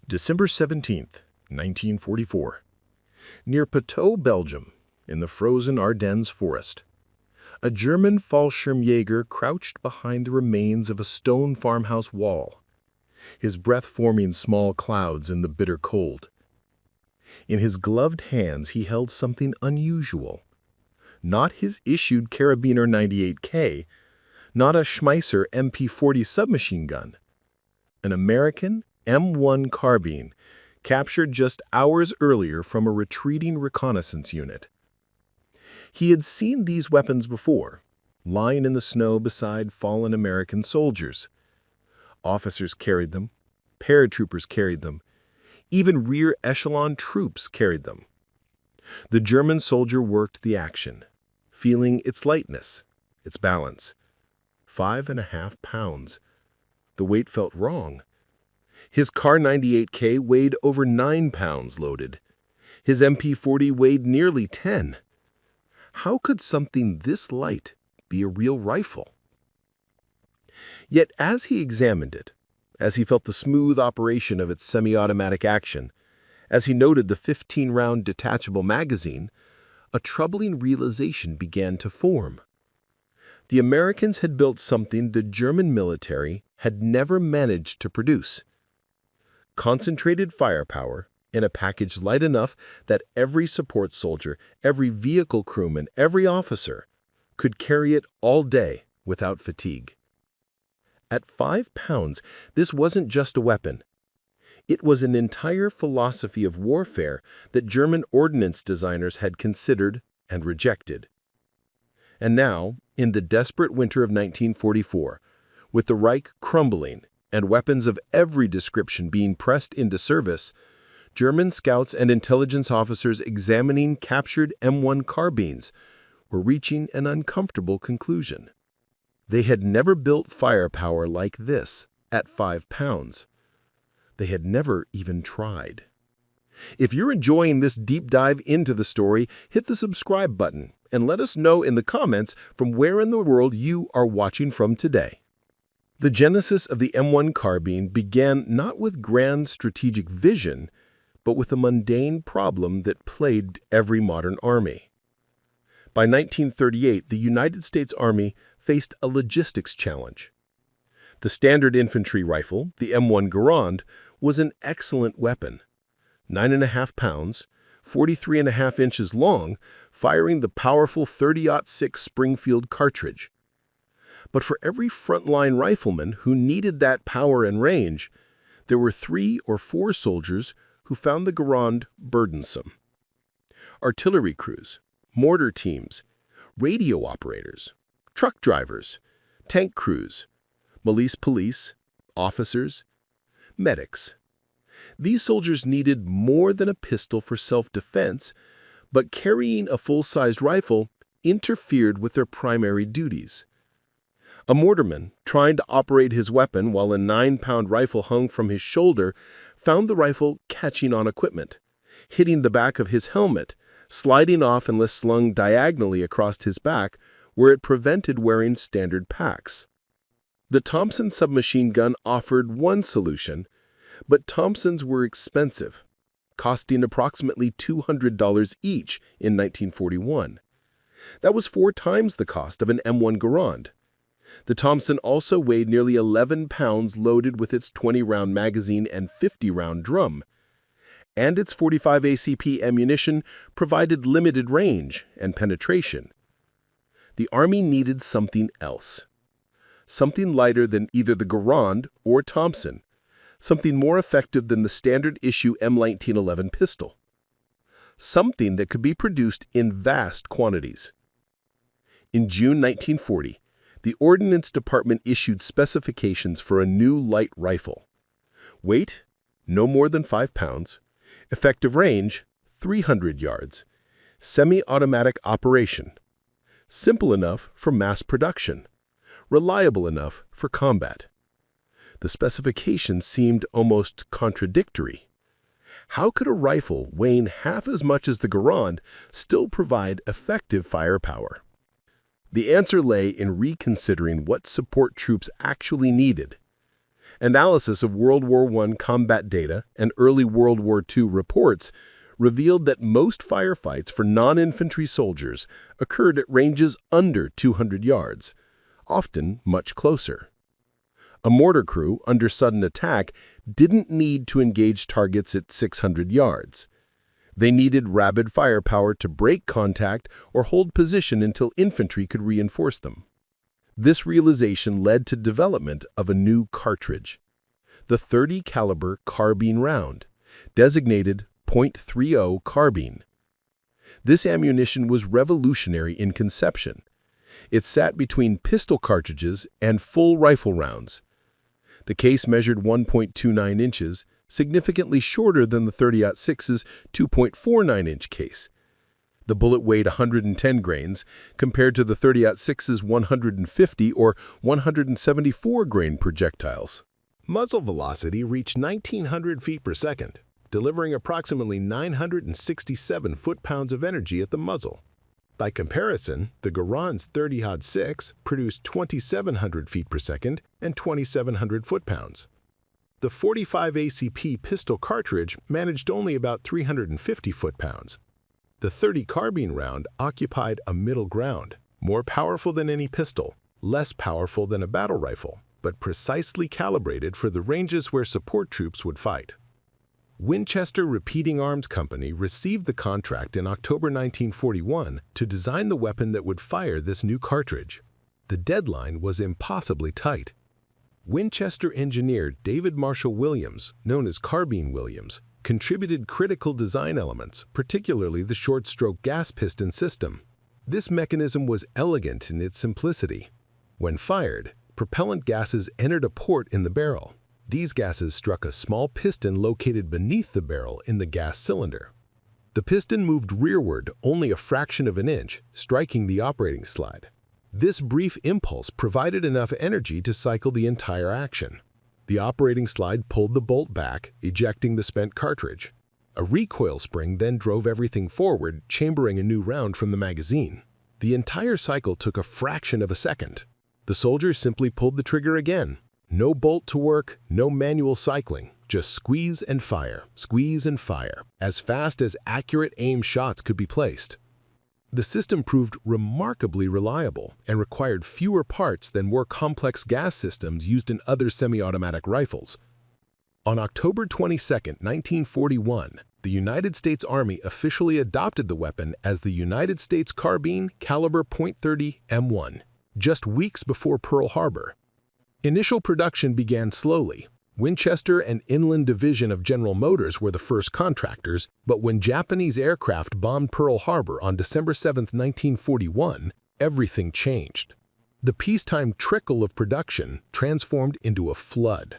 December 17th, 1944. Near Poteau, Belgium, in the frozen Ardennes forest, a German Fallschirmjäger crouched behind the remains of a stone farmhouse wall, his breath forming small clouds in the bitter cold. In his gloved hands he held something unusual. Not his issued Carabiner 98K, not a Schmeisser MP40 submachine gun. An American M1 Carbine, captured just hours earlier from a retreating reconnaissance unit. He had seen these weapons before, lying in the snow beside fallen American soldiers. Officers carried them, paratroopers carried them, even rear echelon troops carried them. The German soldier worked the action, feeling its lightness, its balance. 5.5 pounds. The weight felt wrong. His Car 98K weighed over 9 pounds loaded. His MP40 weighed nearly 10. How could something this light be a real rifle? Yet as he examined it, as he felt the smooth operation of its semi-automatic action, as he noted the 15-round detachable magazine, a troubling realization began to form. The Americans had built something the German military had never managed to produce. Concentrated firepower in a package light enough that every support soldier, every vehicle crewman, every officer could carry it all day without fatigue. At 5 pounds, this wasn't just a weapon. It was an entire philosophy of warfare that German ordnance designers had considered and rejected. And now, in the desperate winter of 1944, with the Reich crumbling and weapons of every description being pressed into service, German scouts and intelligence officers examining captured M1 carbines were reaching an uncomfortable conclusion. They had never built firepower like this at 5 pounds. They had never even tried. If you're enjoying this deep dive into the story, hit the subscribe button and let us know in the comments from where in the world you are watching from today. The genesis of the M1 Carbine began not with grand strategic vision, but with a mundane problem that plagued every modern army. By 1938, the United States Army faced a logistics challenge. The standard infantry rifle, the M1 Garand, was an excellent weapon. 9.5 pounds, 43.5 inches long, firing the powerful .30-06 Springfield cartridge. But for every frontline rifleman who needed that power and range, there were 3 or 4 soldiers who found the Garand burdensome. Artillery crews, mortar teams, radio operators, truck drivers, tank crews, police, officers, medics. These soldiers needed more than a pistol for self-defense, but carrying a full-sized rifle interfered with their primary duties. A mortarman, trying to operate his weapon while a 9-pound rifle hung from his shoulder, found the rifle catching on equipment, hitting the back of his helmet, sliding off unless slung diagonally across his back, where it prevented wearing standard packs. The Thompson submachine gun offered one solution, but Thompsons were expensive, costing approximately $200 each in 1941. That was 4 times the cost of an M1 Garand. The Thompson also weighed nearly 11 pounds loaded with its 20-round magazine and 50-round drum, and its 45 ACP ammunition provided limited range and penetration. The Army needed something else, something lighter than either the Garand or Thompson, something more effective than the standard-issue M1911 pistol, something that could be produced in vast quantities. In June 1940, the Ordnance Department issued specifications for a new light rifle. Weight, no more than 5 pounds. Effective range, 300 yards. Semi-automatic operation. Simple enough for mass production. Reliable enough for combat. The specifications seemed almost contradictory. How could a rifle weighing half as much as the Garand still provide effective firepower? The answer lay in reconsidering what support troops actually needed. Analysis of World War I combat data and early World War II reports revealed that most firefights for non-infantry soldiers occurred at ranges under 200 yards, often much closer. A mortar crew under sudden attack didn't need to engage targets at 600 yards. They needed rapid firepower to break contact or hold position until infantry could reinforce them. This realization led to development of a new cartridge, the .30 caliber carbine round, designated .30 carbine. This ammunition was revolutionary in conception. It sat between pistol cartridges and full rifle rounds. The case measured 1.29 inches, significantly shorter than the 30-06's 2.49-inch case. The bullet weighed 110 grains, compared to the 30-06's 150 or 174-grain projectiles. Muzzle velocity reached 1,900 feet per second, delivering approximately 967 foot-pounds of energy at the muzzle. By comparison, the Garand's 30-06 produced 2,700 feet per second and 2,700 foot-pounds. The 45 ACP pistol cartridge managed only about 350 foot-pounds. The .30 carbine round occupied a middle ground, more powerful than any pistol, less powerful than a battle rifle, but precisely calibrated for the ranges where support troops would fight. Winchester Repeating Arms Company received the contract in October 1941 to design the weapon that would fire this new cartridge. The deadline was impossibly tight. Winchester engineer David Marshall Williams, known as Carbine Williams, contributed critical design elements, particularly the short-stroke gas piston system. This mechanism was elegant in its simplicity. When fired, propellant gases entered a port in the barrel. These gases struck a small piston located beneath the barrel in the gas cylinder. The piston moved rearward only a fraction of an inch, striking the operating slide. This brief impulse provided enough energy to cycle the entire action. The operating slide pulled the bolt back, ejecting the spent cartridge. A recoil spring then drove everything forward, chambering a new round from the magazine. The entire cycle took a fraction of a second. The soldiers simply pulled the trigger again. No bolt to work, no manual cycling, just squeeze and fire, as fast as accurate aim shots could be placed. The system proved remarkably reliable and required fewer parts than more complex gas systems used in other semi-automatic rifles. On October 22, 1941, the United States Army officially adopted the weapon as the United States Carbine Caliber .30 M1, just weeks before Pearl Harbor. Initial production began slowly. Winchester and Inland Division of General Motors were the first contractors, but when Japanese aircraft bombed Pearl Harbor on December 7, 1941, everything changed. The peacetime trickle of production transformed into a flood.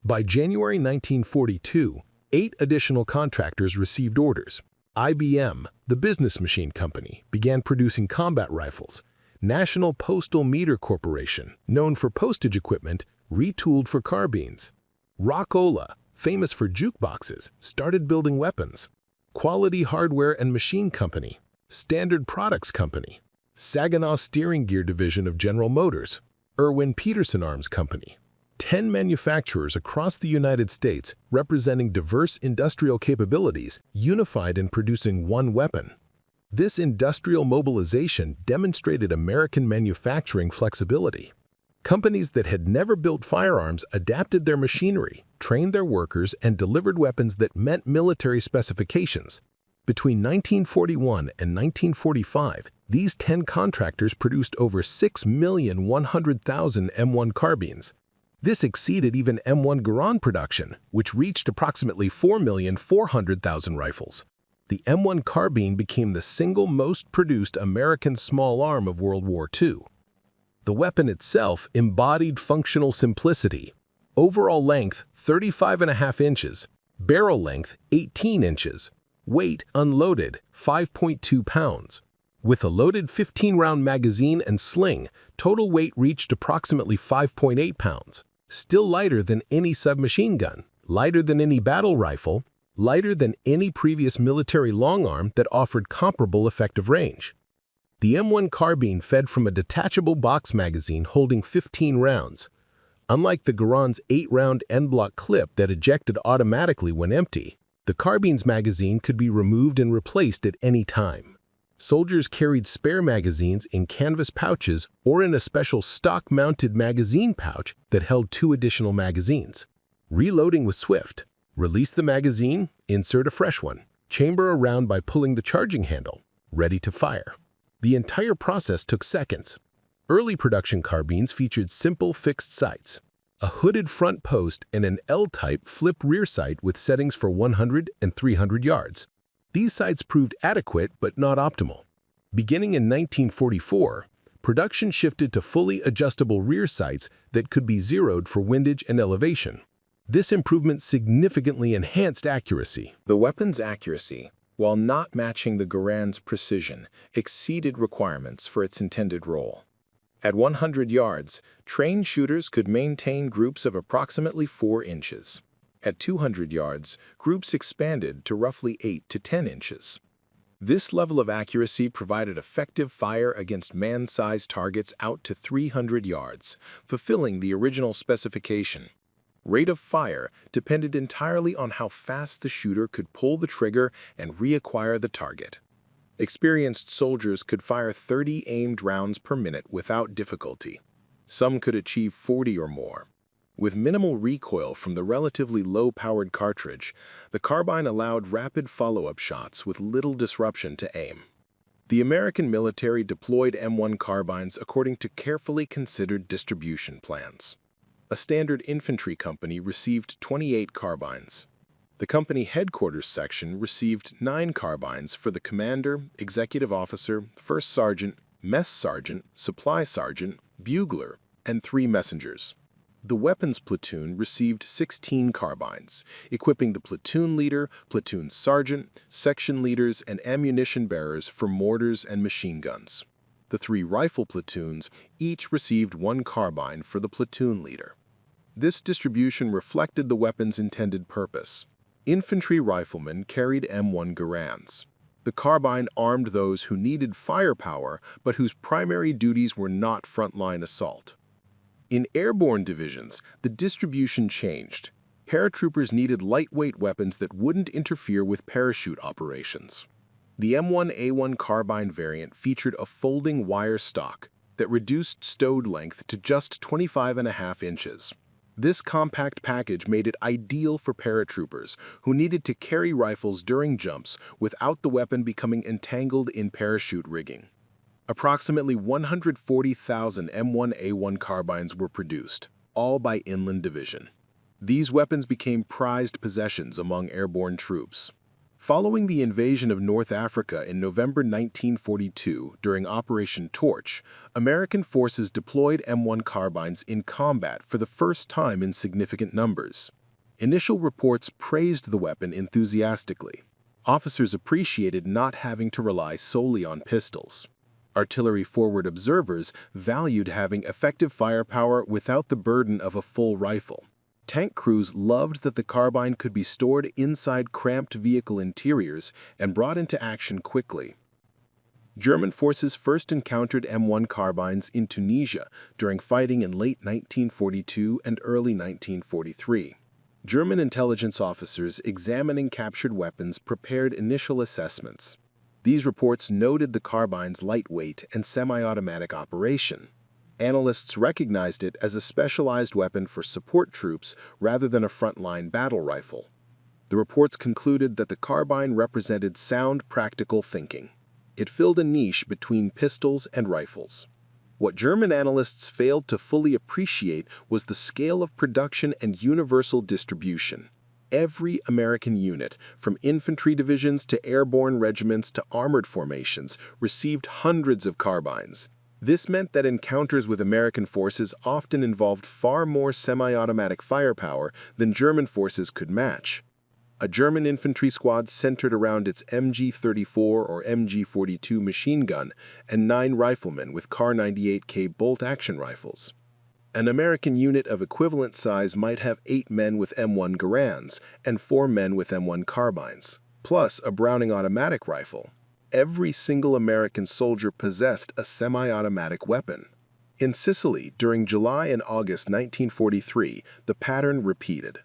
By January 1942, 8 additional contractors received orders. IBM, the business machine company, began producing combat rifles. National Postal Meter Corporation, known for postage equipment, retooled for carbines. Rockola, famous for jukeboxes, started building weapons. Quality Hardware and Machine Company, Standard Products Company, Saginaw Steering Gear Division of General Motors, Irwin Peterson Arms Company. 10 manufacturers across the United States, representing diverse industrial capabilities, unified in producing one weapon. This industrial mobilization demonstrated American manufacturing flexibility. Companies that had never built firearms adapted their machinery, trained their workers, and delivered weapons that met military specifications. Between 1941 and 1945, these 10 contractors produced over 6,100,000 M1 carbines. This exceeded even M1 Garand production, which reached approximately 4,400,000 rifles. The M1 Carbine became the single most produced American small arm of World War II. The weapon itself embodied functional simplicity. Overall length, 35.5 inches. Barrel length, 18 inches. Weight, unloaded, 5.2 pounds. With a loaded 15-round magazine and sling, total weight reached approximately 5.8 pounds. Still lighter than any submachine gun, lighter than any battle rifle, lighter than any previous military long arm that offered comparable effective range. The M1 Carbine fed from a detachable box magazine holding 15 rounds. Unlike the Garand's 8-round end-block clip that ejected automatically when empty, the carbine's magazine could be removed and replaced at any time. Soldiers carried spare magazines in canvas pouches or in a special stock-mounted magazine pouch that held 2 additional magazines. Reloading was swift. Release the magazine, insert a fresh one, chamber a round by pulling the charging handle, ready to fire. The entire process took seconds. Early production carbines featured simple fixed sights, a hooded front post and an L-type flip rear sight with settings for 100 and 300 yards. These sights proved adequate but not optimal. Beginning in 1944, production shifted to fully adjustable rear sights that could be zeroed for windage and elevation. This improvement significantly enhanced accuracy. The weapon's accuracy, while not matching the Garand's precision, exceeded requirements for its intended role. At 100 yards, trained shooters could maintain groups of approximately 4 inches. At 200 yards, groups expanded to roughly 8 to 10 inches. This level of accuracy provided effective fire against man-sized targets out to 300 yards, fulfilling the original specification. Rate of fire depended entirely on how fast the shooter could pull the trigger and reacquire the target. Experienced soldiers could fire 30 aimed rounds per minute without difficulty. Some could achieve 40 or more. With minimal recoil from the relatively low-powered cartridge, the carbine allowed rapid follow-up shots with little disruption to aim. The American military deployed M1 carbines according to carefully considered distribution plans. A standard infantry company received 28 carbines. The company headquarters section received 9 carbines for the commander, executive officer, first sergeant, mess sergeant, supply sergeant, bugler, and 3 messengers. The weapons platoon received 16 carbines, equipping the platoon leader, platoon sergeant, section leaders, and ammunition bearers for mortars and machine guns. The 3 rifle platoons each received 1 carbine for the platoon leader. This distribution reflected the weapon's intended purpose. Infantry riflemen carried M1 Garands. The carbine armed those who needed firepower but whose primary duties were not frontline assault. In airborne divisions, the distribution changed. Paratroopers needed lightweight weapons that wouldn't interfere with parachute operations. The M1A1 carbine variant featured a folding wire stock that reduced stowed length to just 25.5 inches. This compact package made it ideal for paratroopers who needed to carry rifles during jumps without the weapon becoming entangled in parachute rigging. Approximately 140,000 M1A1 carbines were produced, all by Inland Division. These weapons became prized possessions among airborne troops. Following the invasion of North Africa in November 1942 during Operation Torch, American forces deployed M1 carbines in combat for the first time in significant numbers. Initial reports praised the weapon enthusiastically. Officers appreciated not having to rely solely on pistols. Artillery-forward observers valued having effective firepower without the burden of a full rifle. Tank crews loved that the carbine could be stored inside cramped vehicle interiors and brought into action quickly. German forces first encountered M1 carbines in Tunisia during fighting in late 1942 and early 1943. German intelligence officers examining captured weapons prepared initial assessments. These reports noted the carbine's lightweight and semi-automatic operation. Analysts recognized it as a specialized weapon for support troops rather than a frontline battle rifle. The reports concluded that the carbine represented sound, practical thinking. It filled a niche between pistols and rifles. What German analysts failed to fully appreciate was the scale of production and universal distribution. Every American unit, from infantry divisions to airborne regiments to armored formations, received hundreds of carbines. This meant that encounters with American forces often involved far more semi-automatic firepower than German forces could match. A German infantry squad centered around its MG-34 or MG-42 machine gun and 9 riflemen with Kar 98K bolt-action rifles. An American unit of equivalent size might have 8 men with M1 Garands and 4 men with M1 carbines, plus a Browning automatic rifle. Every single American soldier possessed a semi-automatic weapon. In Sicily, during July and August 1943, the pattern repeated.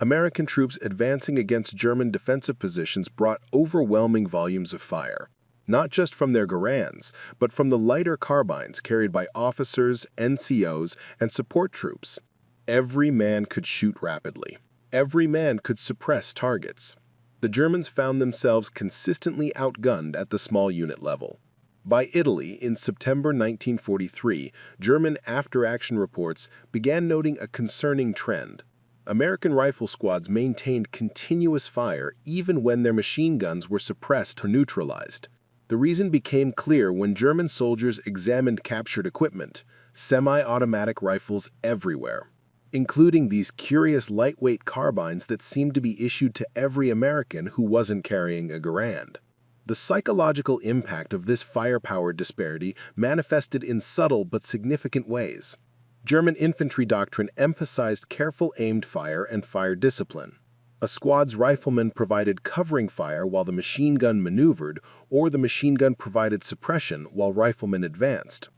American troops advancing against German defensive positions brought overwhelming volumes of fire, not just from their Garands, but from the lighter carbines carried by officers, NCOs, and support troops. Every man could shoot rapidly. Every man could suppress targets. The Germans found themselves consistently outgunned at the small unit level. By Italy, in September 1943, German after-action reports began noting a concerning trend. American rifle squads maintained continuous fire even when their machine guns were suppressed or neutralized. The reason became clear when German soldiers examined captured equipment: semi-automatic rifles everywhere, including these curious lightweight carbines that seemed to be issued to every American who wasn't carrying a Garand. The psychological impact of this firepower disparity manifested in subtle but significant ways. German infantry doctrine emphasized careful aimed fire and fire discipline. A squad's riflemen provided covering fire while the machine gun maneuvered, or the machine gun provided suppression while riflemen advanced.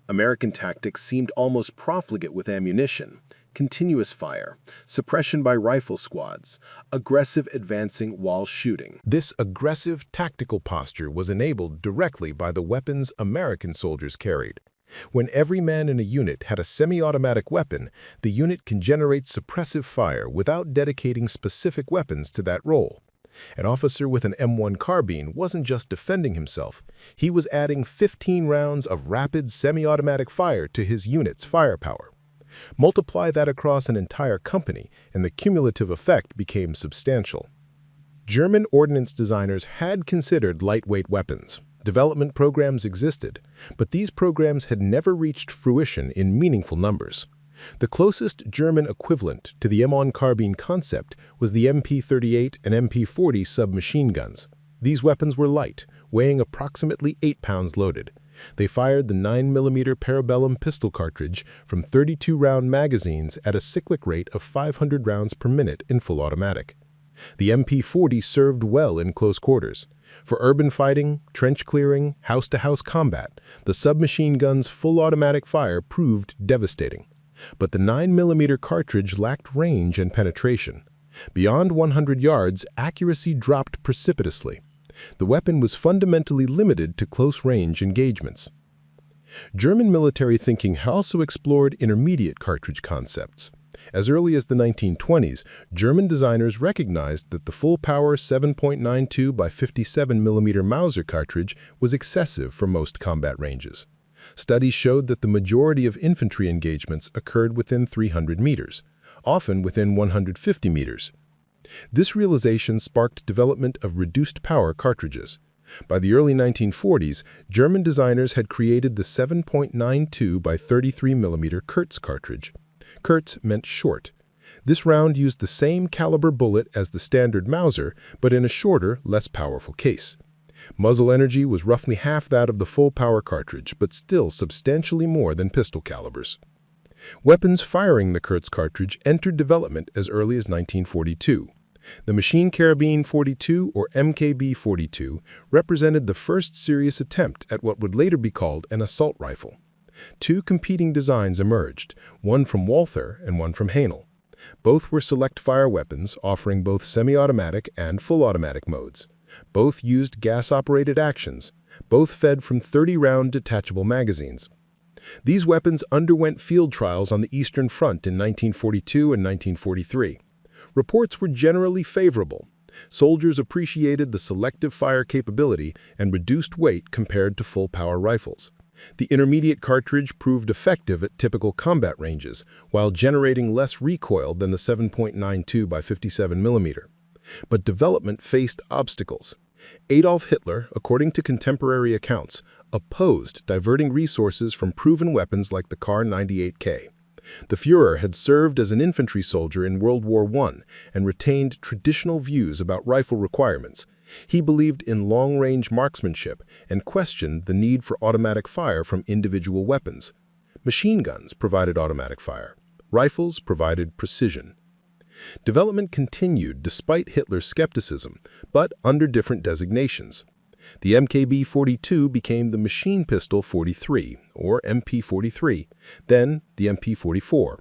American tactics seemed almost profligate with ammunition: continuous fire, suppression by rifle squads, aggressive advancing while shooting. This aggressive tactical posture was enabled directly by the weapons American soldiers carried. When every man in a unit had a semi-automatic weapon, the unit can generate suppressive fire without dedicating specific weapons to that role. An officer with an M1 Carbine wasn't just defending himself, he was adding 15 rounds of rapid semi-automatic fire to his unit's firepower. Multiply that across an entire company, and the cumulative effect became substantial. German ordnance designers had considered lightweight weapons. Development programs existed, but these programs had never reached fruition in meaningful numbers. The closest German equivalent to the M1 Carbine concept was the MP-38 and MP-40 submachine guns. These weapons were light, weighing approximately 8 pounds loaded. They fired the 9mm parabellum pistol cartridge from 32-round magazines at a cyclic rate of 500 rounds per minute in full automatic. The MP-40 served well in close quarters. For urban fighting, trench clearing, house-to-house combat, the submachine gun's full automatic fire proved devastating. But the 9mm cartridge lacked range and penetration. Beyond 100 yards, accuracy dropped precipitously. The weapon was fundamentally limited to close-range engagements. German military thinking also explored intermediate cartridge concepts. As early as the 1920s, German designers recognized that the full-power 7.92 by 57mm Mauser cartridge was excessive for most combat ranges. Studies showed that the majority of infantry engagements occurred within 300 meters, often within 150 meters. This realization sparked development of reduced-power cartridges. By the early 1940s, German designers had created the 7.92 by 33mm Kurz cartridge. Kurz meant short. This round used the same caliber bullet as the standard Mauser, but in a shorter, less powerful case. Muzzle energy was roughly half that of the full-power cartridge, but still substantially more than pistol calibers. Weapons firing the Kurz cartridge entered development as early as 1942. The machine carabine 42, or MKB-42, represented the first serious attempt at what would later be called an assault rifle. Two competing designs emerged, one from Walther and one from Haenel. Both were select-fire weapons offering both semi-automatic and full-automatic modes. Both used gas-operated actions. Both fed from 30-round detachable magazines. These weapons underwent field trials on the Eastern Front in 1942 and 1943. Reports were generally favorable. Soldiers appreciated the selective fire capability and reduced weight compared to full-power rifles. The intermediate cartridge proved effective at typical combat ranges, while generating less recoil than the 7.92 by 57mm. But development faced obstacles. Adolf Hitler, according to contemporary accounts, opposed diverting resources from proven weapons like the Kar-98K. The Führer had served as an infantry soldier in World War I and retained traditional views about rifle requirements. He believed in long-range marksmanship and questioned the need for automatic fire from individual weapons. Machine guns provided automatic fire. Rifles provided precision. Development continued despite Hitler's skepticism, but under different designations. The MKB-42 became the machine pistol 43, or MP43, then the MP44.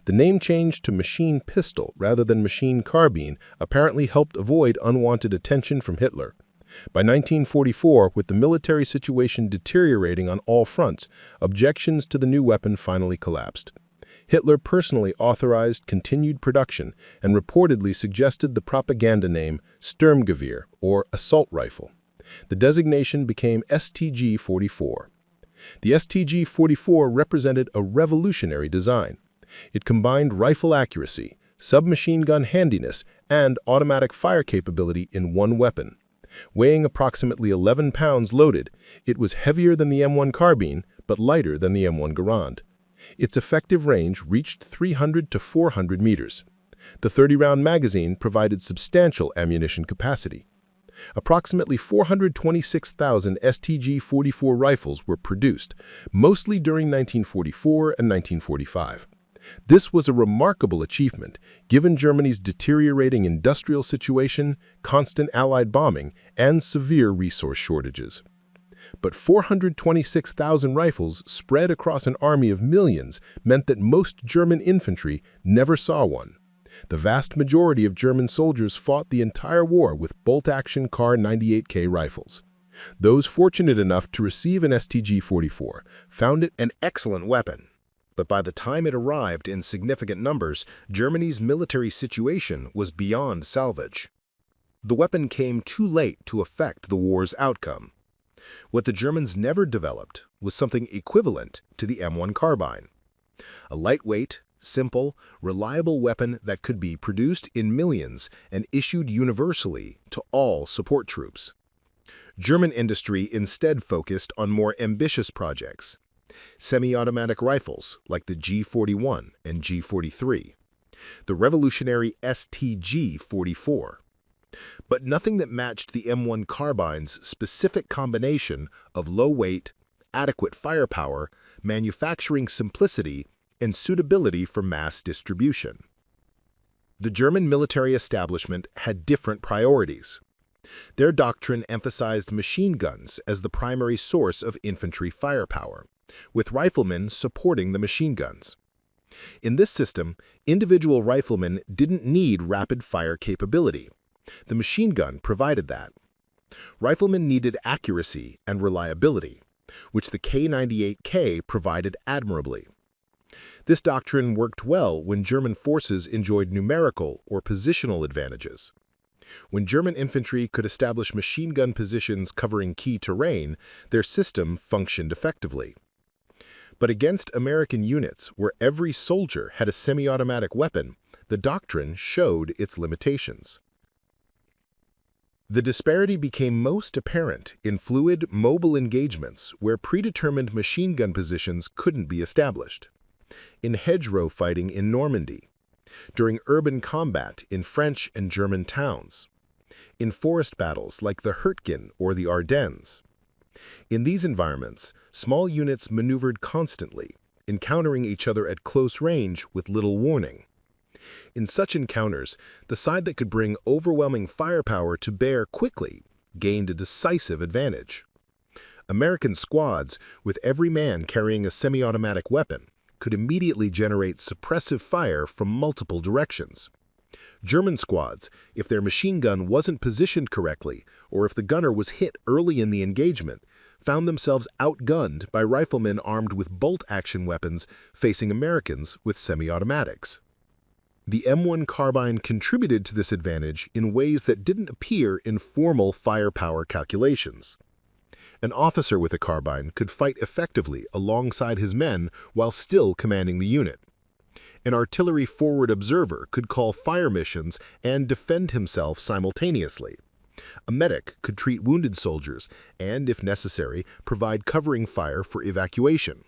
The name change to machine pistol rather than machine carbine apparently helped avoid unwanted attention from Hitler. By 1944, with the military situation deteriorating on all fronts, objections to the new weapon finally collapsed. Hitler personally authorized continued production and reportedly suggested the propaganda name Sturmgewehr, or assault rifle. The designation became STG-44. The STG-44 represented a revolutionary design. It combined rifle accuracy, submachine gun handiness, and automatic fire capability in one weapon. Weighing approximately 11 pounds loaded, it was heavier than the M1 Carbine, but lighter than the M1 Garand. Its effective range reached 300 to 400 meters. The 30-round magazine provided substantial ammunition capacity. Approximately 426,000 STG-44 rifles were produced, mostly during 1944 and 1945. This was a remarkable achievement, given Germany's deteriorating industrial situation, constant Allied bombing, and severe resource shortages. But 426,000 rifles spread across an army of millions meant that most German infantry never saw one. The vast majority of German soldiers fought the entire war with bolt-action Kar 98K rifles. Those fortunate enough to receive an STG-44 found it an excellent weapon. But by the time it arrived in significant numbers, Germany's military situation was beyond salvage. The weapon came too late to affect the war's outcome. What the Germans never developed was something equivalent to the M1 Carbine. A lightweight, simple, reliable weapon that could be produced in millions and issued universally to all support troops. German industry instead focused on more ambitious projects. Semi-automatic rifles like the G41 and G43, the revolutionary STG-44, but nothing that matched the M1 Carbine's specific combination of low weight, adequate firepower, manufacturing simplicity, and suitability for mass distribution. The German military establishment had different priorities. Their doctrine emphasized machine guns as the primary source of infantry firepower, with riflemen supporting the machine guns. In this system, individual riflemen didn't need rapid fire capability. The machine gun provided that. Riflemen needed accuracy and reliability, which the K98K provided admirably. This doctrine worked well when German forces enjoyed numerical or positional advantages. When German infantry could establish machine gun positions covering key terrain, their system functioned effectively. But against American units where every soldier had a semi-automatic weapon, the doctrine showed its limitations. The disparity became most apparent in fluid, mobile engagements where predetermined machine gun positions couldn't be established. In hedgerow fighting in Normandy, during urban combat in French and German towns, in forest battles like the Hurtgen or the Ardennes. In these environments, small units maneuvered constantly, encountering each other at close range with little warning. In such encounters, the side that could bring overwhelming firepower to bear quickly gained a decisive advantage. American squads, with every man carrying a semi-automatic weapon, could immediately generate suppressive fire from multiple directions. German squads, if their machine gun wasn't positioned correctly or if the gunner was hit early in the engagement, found themselves outgunned by riflemen armed with bolt-action weapons facing Americans with semi-automatics. The M1 Carbine contributed to this advantage in ways that didn't appear in formal firepower calculations. An officer with a carbine could fight effectively alongside his men while still commanding the unit. An artillery forward observer could call fire missions and defend himself simultaneously. A medic could treat wounded soldiers and, if necessary, provide covering fire for evacuation.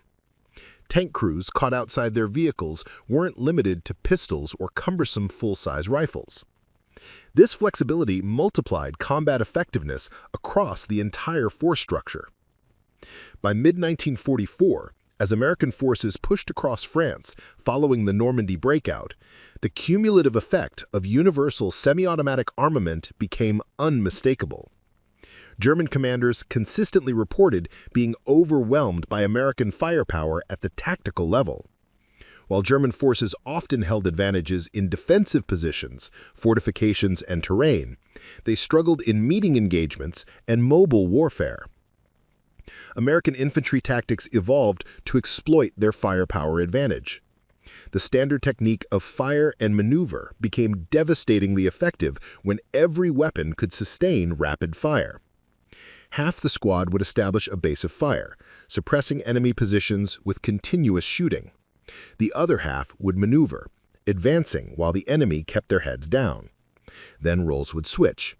Tank crews caught outside their vehicles weren't limited to pistols or cumbersome full-size rifles. This flexibility multiplied combat effectiveness across the entire force structure. By mid-1944, as American forces pushed across France following the Normandy breakout, the cumulative effect of universal semi-automatic armament became unmistakable. German commanders consistently reported being overwhelmed by American firepower at the tactical level. While German forces often held advantages in defensive positions, fortifications, and terrain, they struggled in meeting engagements and mobile warfare. American infantry tactics evolved to exploit their firepower advantage. The standard technique of fire and maneuver became devastatingly effective when every weapon could sustain rapid fire. Half the squad would establish a base of fire, suppressing enemy positions with continuous shooting. The other half would maneuver, advancing while the enemy kept their heads down. Then roles would switch.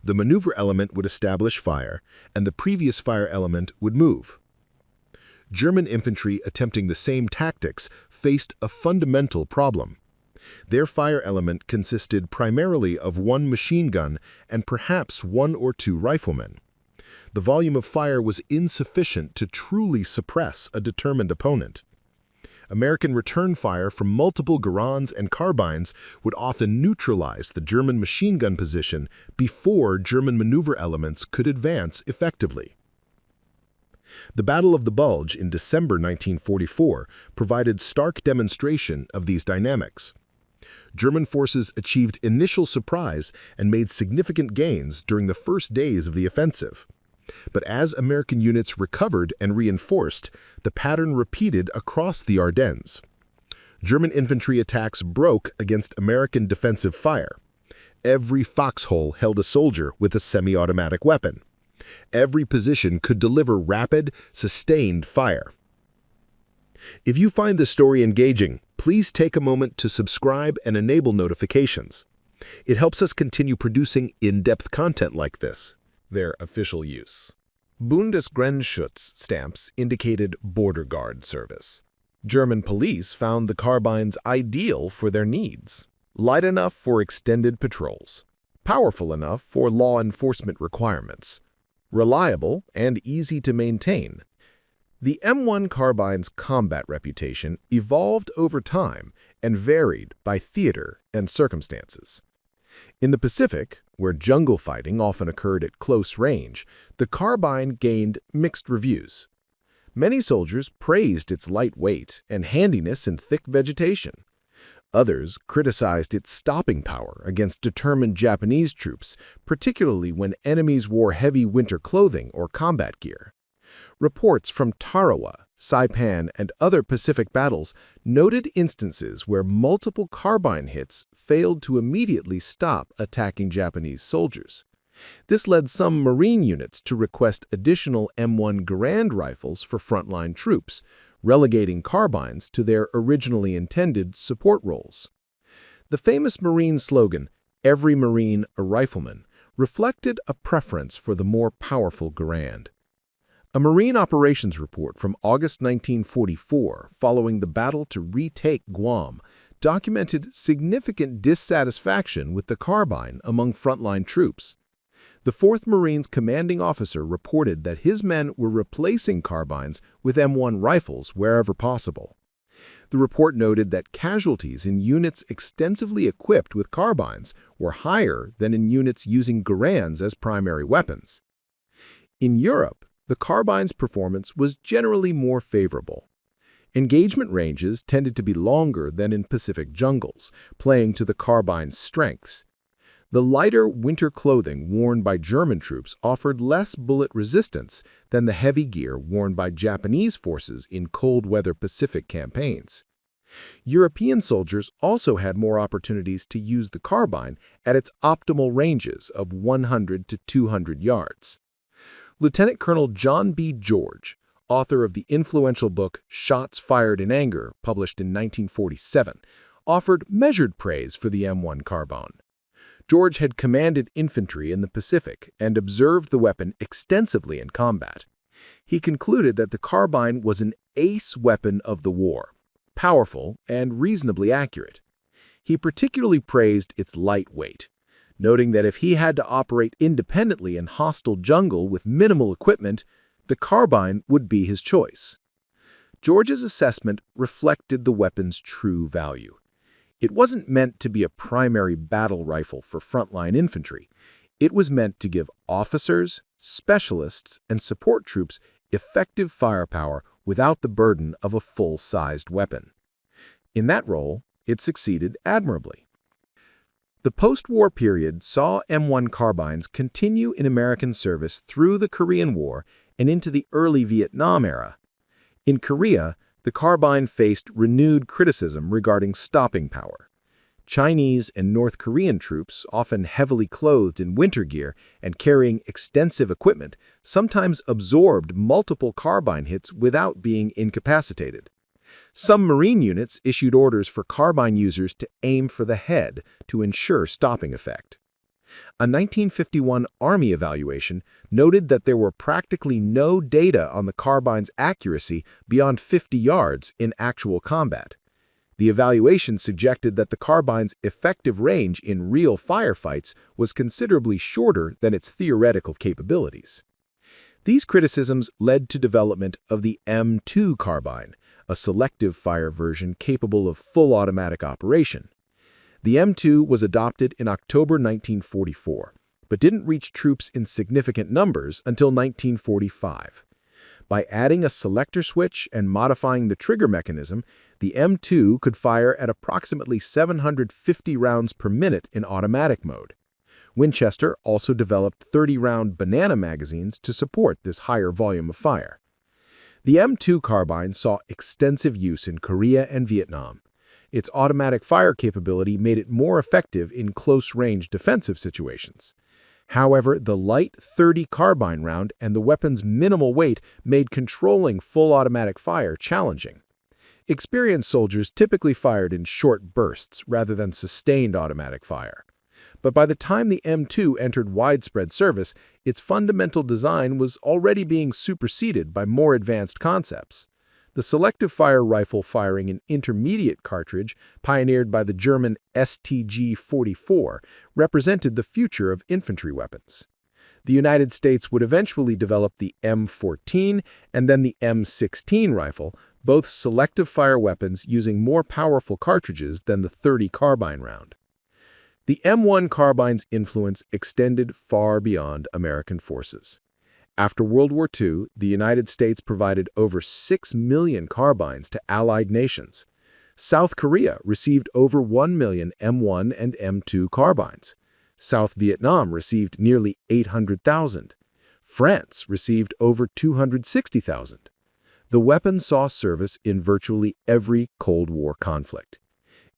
The maneuver element would establish fire, and the previous fire element would move. German infantry attempting the same tactics faced a fundamental problem. Their fire element consisted primarily of one machine gun and perhaps one or two riflemen. The volume of fire was insufficient to truly suppress a determined opponent. American return fire from multiple Garands and Carbines would often neutralize the German machine gun position before German maneuver elements could advance effectively. The Battle of the Bulge in December 1944 provided stark demonstration of these dynamics. German forces achieved initial surprise and made significant gains during the first days of the offensive. But as American units recovered and reinforced, the pattern repeated across the Ardennes. German infantry attacks broke against American defensive fire. Every foxhole held a soldier with a semi-automatic weapon. Every position could deliver rapid, sustained fire. If you find this story engaging, please take a moment to subscribe and enable notifications. It helps us continue producing in-depth content like this. Their official use. Bundesgrenzschutz stamps indicated border guard service. German police found the carbines ideal for their needs. Light enough for extended patrols. Powerful enough for law enforcement requirements. Reliable and easy to maintain. The M1 Carbine's combat reputation evolved over time and varied by theater and circumstances. In the Pacific, where jungle fighting often occurred at close range, the carbine gained mixed reviews. Many soldiers praised its light weight and handiness in thick vegetation. Others criticized its stopping power against determined Japanese troops, particularly when enemies wore heavy winter clothing or combat gear. Reports from Tarawa, Saipan, and other Pacific battles noted instances where multiple carbine hits failed to immediately stop attacking Japanese soldiers. This led some Marine units to request additional M1 Garand rifles for frontline troops, relegating carbines to their originally intended support roles. The famous Marine slogan, "Every Marine a Rifleman," reflected a preference for the more powerful Garand. A Marine operations report from August 1944, following the battle to retake Guam, documented significant dissatisfaction with the carbine among frontline troops. The 4th Marine's commanding officer reported that his men were replacing carbines with M1 rifles wherever possible. The report noted that casualties in units extensively equipped with carbines were higher than in units using Garands as primary weapons. In Europe, the carbine's performance was generally more favorable. Engagement ranges tended to be longer than in Pacific jungles, playing to the carbine's strengths. The lighter winter clothing worn by German troops offered less bullet resistance than the heavy gear worn by Japanese forces in cold-weather Pacific campaigns. European soldiers also had more opportunities to use the carbine at its optimal ranges of 100 to 200 yards. Lieutenant Colonel John B. George, author of the influential book Shots Fired in Anger, published in 1947, offered measured praise for the M1 Carbine. George had commanded infantry in the Pacific and observed the weapon extensively in combat. He concluded that the carbine was an ace weapon of the war, powerful and reasonably accurate. He particularly praised its light weight, noting that if he had to operate independently in hostile jungle with minimal equipment, the carbine would be his choice. George's assessment reflected the weapon's true value. It wasn't meant to be a primary battle rifle for frontline infantry. It was meant to give officers, specialists, and support troops effective firepower without the burden of a full-sized weapon. In that role, it succeeded admirably. The post-war period saw M1 carbines continue in American service through the Korean War and into the early Vietnam era. In Korea, the carbine faced renewed criticism regarding stopping power. Chinese and North Korean troops, often heavily clothed in winter gear and carrying extensive equipment, sometimes absorbed multiple carbine hits without being incapacitated. Some Marine units issued orders for carbine users to aim for the head to ensure stopping effect. A 1951 Army evaluation noted that there were practically no data on the carbine's accuracy beyond 50 yards in actual combat. The evaluation suggested that the carbine's effective range in real firefights was considerably shorter than its theoretical capabilities. These criticisms led to development of the M2 carbine, a selective fire version capable of full automatic operation. The M2 was adopted in October 1944, but didn't reach troops in significant numbers until 1945. By adding a selector switch and modifying the trigger mechanism, the M2 could fire at approximately 750 rounds per minute in automatic mode. Winchester also developed 30-round banana magazines to support this higher volume of fire. The M2 carbine saw extensive use in Korea and Vietnam. Its automatic fire capability made it more effective in close-range defensive situations. However, the light .30 carbine round and the weapon's minimal weight made controlling full automatic fire challenging. Experienced soldiers typically fired in short bursts rather than sustained automatic fire. But by the time the M2 entered widespread service, its fundamental design was already being superseded by more advanced concepts. The selective fire rifle firing an intermediate cartridge, pioneered by the German STG-44, represented the future of infantry weapons. The United States would eventually develop the M14 and then the M16 rifle, both selective fire weapons using more powerful cartridges than the .30 carbine round. The M1 carbine's influence extended far beyond American forces. After World War II, the United States provided over 6 million carbines to Allied nations. South Korea received over 1 million M1 and M2 carbines. South Vietnam received nearly 800,000. France received over 260,000. The weapon saw service in virtually every Cold War conflict.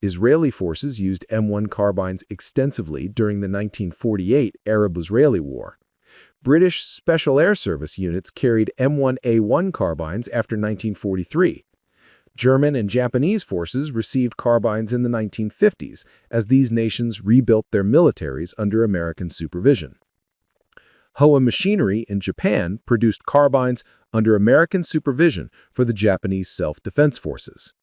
Israeli forces used M1 carbines extensively during the 1948 Arab-Israeli War. British Special Air Service units carried M1A1 carbines after 1943. German and Japanese forces received carbines in the 1950s as these nations rebuilt their militaries under American supervision. Hoa Machinery in Japan produced carbines under American supervision for the Japanese self-defense forces.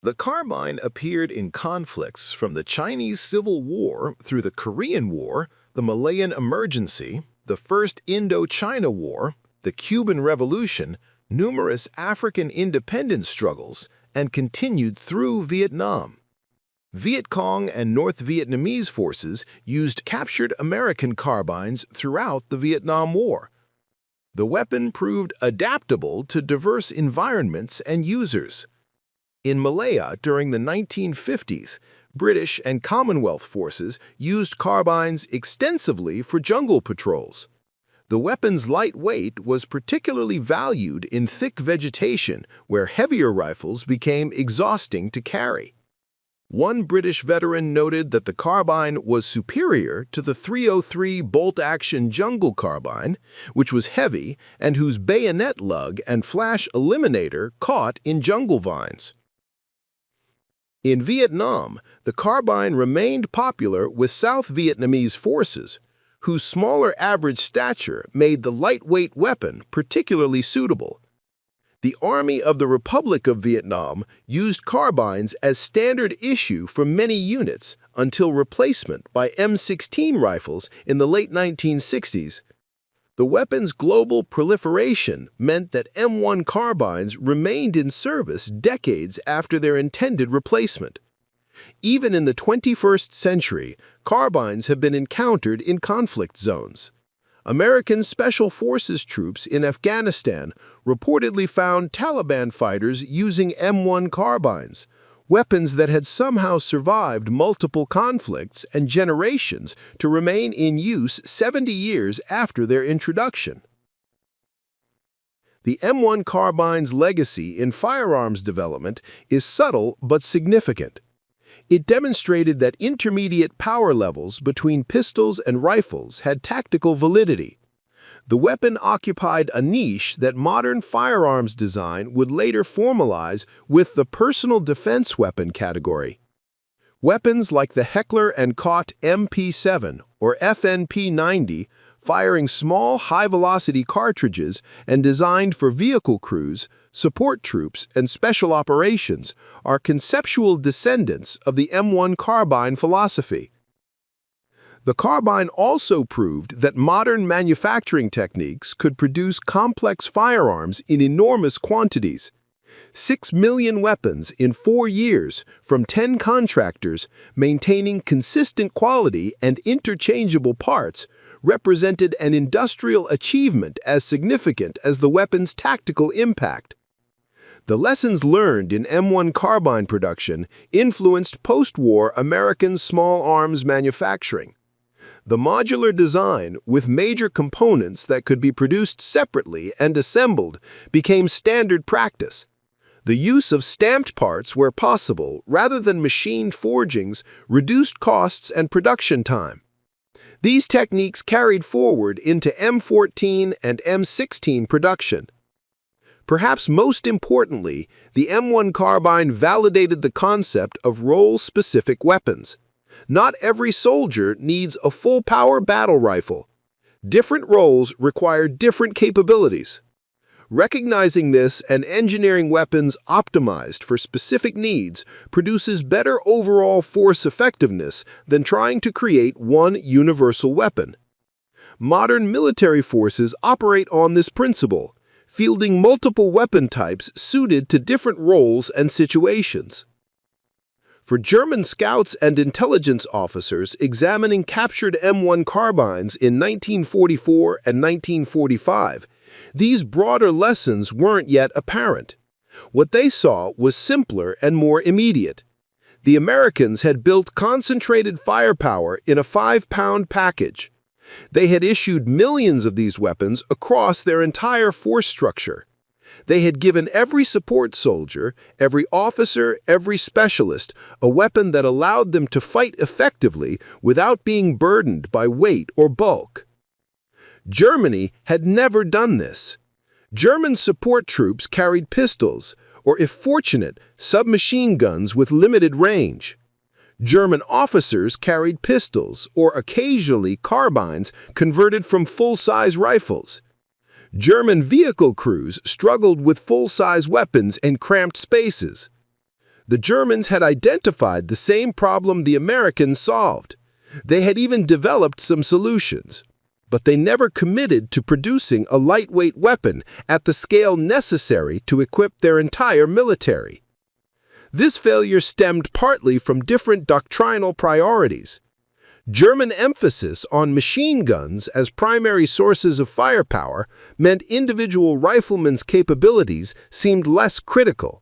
The carbine appeared in conflicts from the Chinese Civil War through the Korean War, the Malayan Emergency, the First Indochina War, the Cuban Revolution, numerous African independence struggles, and continued through Vietnam. Viet Cong and North Vietnamese forces used captured American carbines throughout the Vietnam War. The weapon proved adaptable to diverse environments and users. In Malaya during the 1950s, British and Commonwealth forces used carbines extensively for jungle patrols. The weapon's light weight was particularly valued in thick vegetation where heavier rifles became exhausting to carry. One British veteran noted that the carbine was superior to the .303 bolt-action jungle carbine, which was heavy and whose bayonet lug and flash eliminator caught in jungle vines. In Vietnam, the carbine remained popular with South Vietnamese forces, whose smaller average stature made the lightweight weapon particularly suitable. The Army of the Republic of Vietnam used carbines as standard issue for many units until replacement by M16 rifles in the late 1960s. The weapon's global proliferation meant that M1 carbines remained in service decades after their intended replacement. Even in the 21st century, carbines have been encountered in conflict zones. American Special Forces troops in Afghanistan reportedly found Taliban fighters using M1 carbines, weapons that had somehow survived multiple conflicts and generations to remain in use 70 years after their introduction. The M1 carbine's legacy in firearms development is subtle but significant. It demonstrated that intermediate power levels between pistols and rifles had tactical validity. The weapon occupied a niche that modern firearms design would later formalize with the personal defense weapon category. Weapons like the Heckler & Koch MP7 or FNP90, firing small, high-velocity cartridges and designed for vehicle crews, support troops, and special operations, are conceptual descendants of the M1 carbine philosophy. The carbine also proved that modern manufacturing techniques could produce complex firearms in enormous quantities. 6 million weapons in 4 years from 10 contractors maintaining consistent quality and interchangeable parts represented an industrial achievement as significant as the weapon's tactical impact. The lessons learned in M1 carbine production influenced post-war American small arms manufacturing. The modular design, with major components that could be produced separately and assembled, became standard practice. The use of stamped parts where possible, rather than machined forgings, reduced costs and production time. These techniques carried forward into M14 and M16 production. Perhaps most importantly, the M1 carbine validated the concept of role-specific weapons. Not every soldier needs a full-power battle rifle. Different roles require different capabilities. Recognizing this and engineering weapons optimized for specific needs produces better overall force effectiveness than trying to create one universal weapon. Modern military forces operate on this principle, fielding multiple weapon types suited to different roles and situations. For German scouts and intelligence officers examining captured M1 carbines in 1944 and 1945, these broader lessons weren't yet apparent. What they saw was simpler and more immediate. The Americans had built concentrated firepower in a 5-pound package. They had issued millions of these weapons across their entire force structure. They had given every support soldier, every officer, every specialist, a weapon that allowed them to fight effectively without being burdened by weight or bulk. Germany had never done this. German support troops carried pistols, or if fortunate, submachine guns with limited range. German officers carried pistols, or occasionally carbines converted from full-size rifles. German vehicle crews struggled with full-size weapons and cramped spaces. The Germans had identified the same problem the Americans solved. They had even developed some solutions, but they never committed to producing a lightweight weapon at the scale necessary to equip their entire military. This failure stemmed partly from different doctrinal priorities. German emphasis on machine guns as primary sources of firepower meant individual riflemen's capabilities seemed less critical.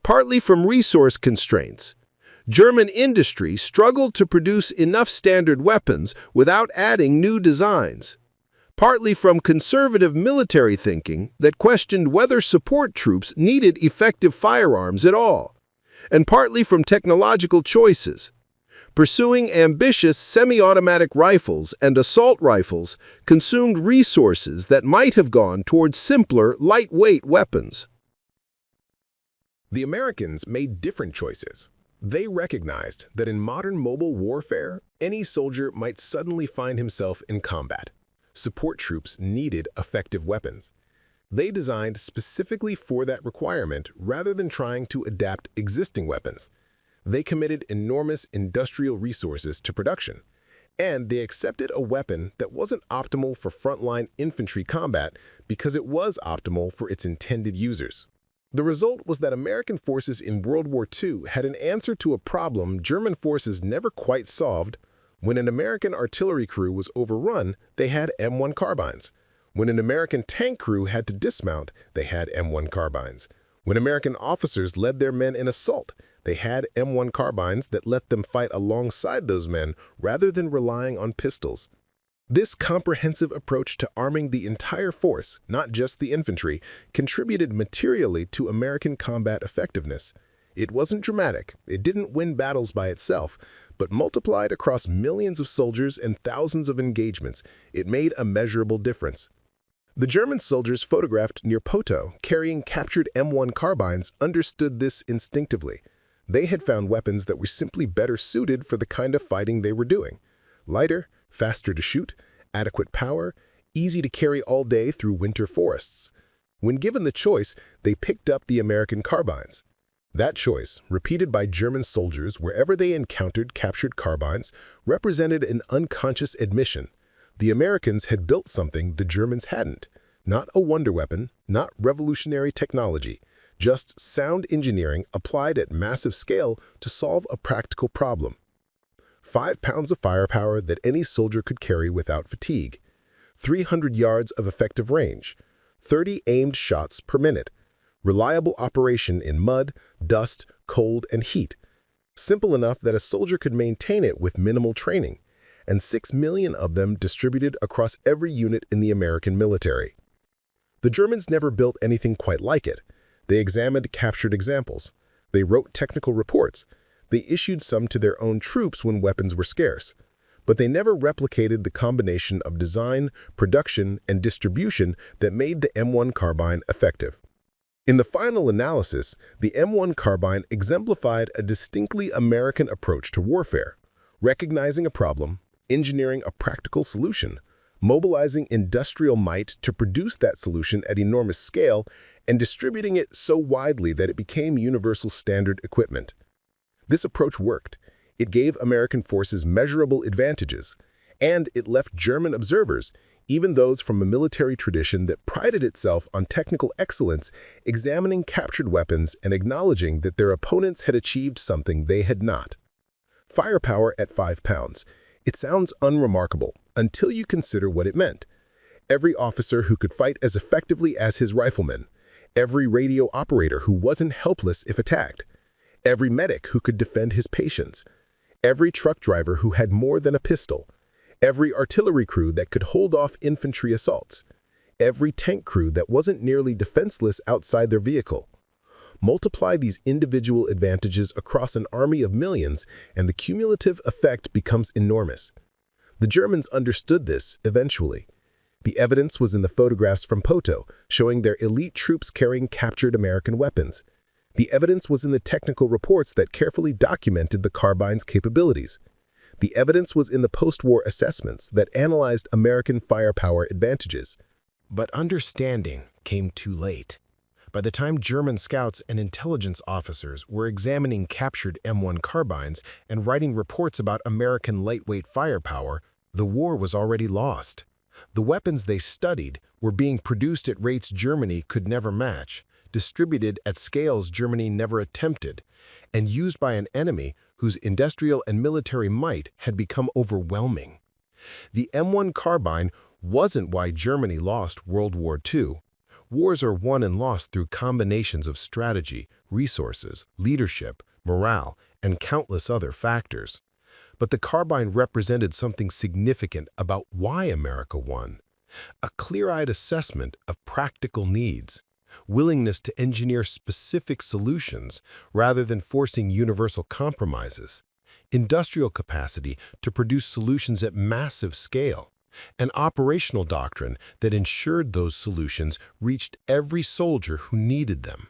Partly from resource constraints, German industry struggled to produce enough standard weapons without adding new designs. Partly from conservative military thinking that questioned whether support troops needed effective firearms at all. And partly from technological choices. Pursuing ambitious semi-automatic rifles and assault rifles consumed resources that might have gone towards simpler, lightweight weapons. The Americans made different choices. They recognized that in modern mobile warfare, any soldier might suddenly find himself in combat. Support troops needed effective weapons. They designed specifically for that requirement rather than trying to adapt existing weapons. They committed enormous industrial resources to production, and they accepted a weapon that wasn't optimal for frontline infantry combat because it was optimal for its intended users. The result was that American forces in World War II had an answer to a problem German forces never quite solved. When an American artillery crew was overrun, they had M1 carbines. When an American tank crew had to dismount, they had M1 carbines. When American officers led their men in assault, they had M1 carbines that let them fight alongside those men rather than relying on pistols. This comprehensive approach to arming the entire force, not just the infantry, contributed materially to American combat effectiveness. It wasn't dramatic, it didn't win battles by itself, but multiplied across millions of soldiers and thousands of engagements, it made a measurable difference. The German soldiers photographed near Poteau, carrying captured M1 carbines, understood this instinctively. They had found weapons that were simply better suited for the kind of fighting they were doing. Lighter, faster to shoot, adequate power, easy to carry all day through winter forests. When given the choice, they picked up the American carbines. That choice, repeated by German soldiers wherever they encountered captured carbines, represented an unconscious admission. The Americans had built something the Germans hadn't. Not a wonder weapon, not revolutionary technology, just sound engineering applied at massive scale to solve a practical problem. 5 pounds of firepower that any soldier could carry without fatigue. 300 yards of effective range. 30 aimed shots per minute. Reliable operation in mud, dust, cold, and heat. Simple enough that a soldier could maintain it with minimal training, and 6 million of them distributed across every unit in the American military. The Germans never built anything quite like it. They examined captured examples. They wrote technical reports. They issued some to their own troops when weapons were scarce. But they never replicated the combination of design, production, and distribution that made the M1 carbine effective. In the final analysis, the M1 carbine exemplified a distinctly American approach to warfare, recognizing a problem, engineering a practical solution, mobilizing industrial might to produce that solution at enormous scale, and distributing it so widely that it became universal standard equipment. This approach worked. It gave American forces measurable advantages, and it left German observers, even those from a military tradition that prided itself on technical excellence, examining captured weapons and acknowledging that their opponents had achieved something they had not. Firepower at 5 pounds. It sounds unremarkable until you consider what it meant. Every officer who could fight as effectively as his rifleman. Every radio operator who wasn't helpless if attacked. Every medic who could defend his patients. Every truck driver who had more than a pistol. Every artillery crew that could hold off infantry assaults. Every tank crew that wasn't nearly defenseless outside their vehicle. Multiply these individual advantages across an army of millions, and the cumulative effect becomes enormous. The Germans understood this eventually. The evidence was in the photographs from Poteau, showing their elite troops carrying captured American weapons. The evidence was in the technical reports that carefully documented the carbine's capabilities. The evidence was in the post-war assessments that analyzed American firepower advantages. But understanding came too late. By the time German scouts and intelligence officers were examining captured M1 carbines and writing reports about American lightweight firepower, the war was already lost. The weapons they studied were being produced at rates Germany could never match, distributed at scales Germany never attempted, and used by an enemy whose industrial and military might had become overwhelming. The M1 carbine wasn't why Germany lost World War II. Wars are won and lost through combinations of strategy, resources, leadership, morale, and countless other factors. But the carbine represented something significant about why America won. A clear-eyed assessment of practical needs, willingness to engineer specific solutions rather than forcing universal compromises, industrial capacity to produce solutions at massive scale, an operational doctrine that ensured those solutions reached every soldier who needed them.